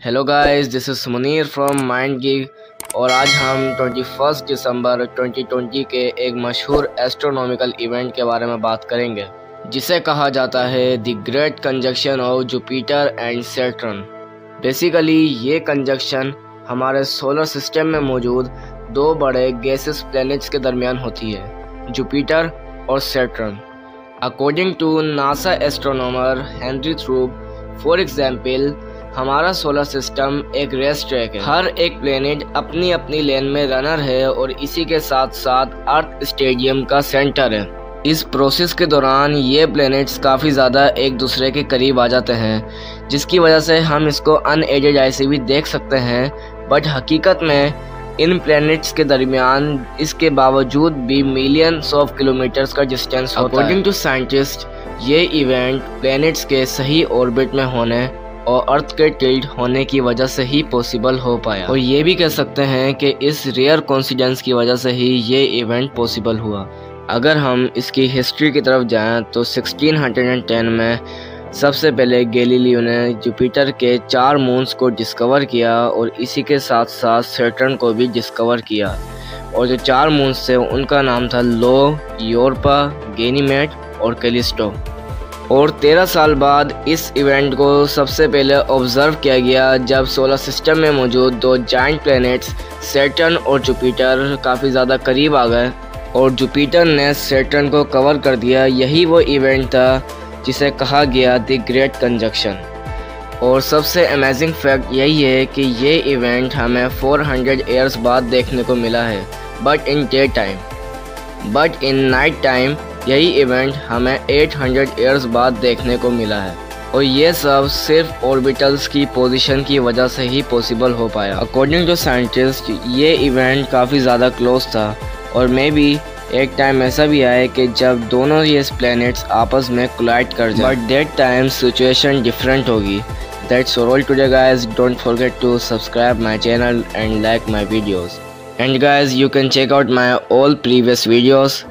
Hello guys, this is Munir from mind geek और आज हम 21 दिसंबर 2020 के एक मशहूर एस्ट्रोनॉमिकल इवेंट के बारे में बात करेंगे जिसे कहा जाता है the great conjunction of Jupiter and Saturn. Basically ये कंजक्शन हमारे सोलर सिस्टम में मौजूद दो बड़े गैसेस प्लैनेट्स के दरमियान होती है, जुपिटर और Saturn. According to NASA astronomer Henry Throop, for example, हमारा सोलर सिस्टम एक रेस ट्रैक है। हर एक प्लेनेट अपनी अपनी लेन में रनर है और इसी के साथ साथ अर्थ स्टेडियम का सेंटर है। इस प्रोसेस के दौरान ये प्लेनेट्स काफ़ी ज़्यादा एक दूसरे के करीब आ जाते हैं, जिसकी वजह से हम इसको अनएडेड आई से भी देख सकते हैं। बट हकीकत में इन प्लैनेट्स के दरमियान इसके बावजूद भी मिलियंस ऑफ किलोमीटर्स का डिस्टेंस होता है। अकॉर्डिंग टू साइंटिस्ट, ये इवेंट प्लैनेट्स के सही ऑर्बिट में होने और अर्थ के टिल्ट होने की वजह से ही पॉसिबल हो पाया, और ये भी कह सकते हैं कि इस रेयर कोइंसिडेंस की वजह से ही ये इवेंट पॉसिबल हुआ। अगर हम इसकी हिस्ट्री की तरफ जाएं तो 1610 में सबसे पहले गैलीलियो ने जुपिटर के 4 मून्स को डिस्कवर किया और इसी के साथ साथ सैटर्न को भी डिस्कवर किया। और जो 4 मून्स थे उनका नाम था लो, यूरोपा, गैनीमेड और कैलिस्टो। और 13 साल बाद इस इवेंट को सबसे पहले ऑब्जर्व किया गया जब सोलर सिस्टम में मौजूद दो जाइंट प्लैनेट्स सैटर्न और जुपिटर काफ़ी ज़्यादा करीब आ गए और जुपिटर ने सैटर्न को कवर कर दिया। यही वो इवेंट था जिसे कहा गया द ग्रेट कंजक्शन। और सबसे अमेजिंग फैक्ट यही है कि ये इवेंट हमें 400 ईयर्स बाद देखने को मिला है, but in day time. But in night time यही इवेंट हमें 800 ईयर्स बाद देखने को मिला है, और ये सब सिर्फ ऑर्बिटल्स की पोजीशन की वजह से ही पॉसिबल हो पाया। अकॉर्डिंग टू साइंटिस्ट, ये इवेंट काफ़ी ज़्यादा क्लोज था और मे बी एक टाइम ऐसा भी आया कि जब दोनों ये प्लैनेट्स आपस में कोलाइड कर जाए, but that time situation different होगी। That's all today guys, don't forget to subscribe my channel and like my videos. And guys, you can check out my all previous videos.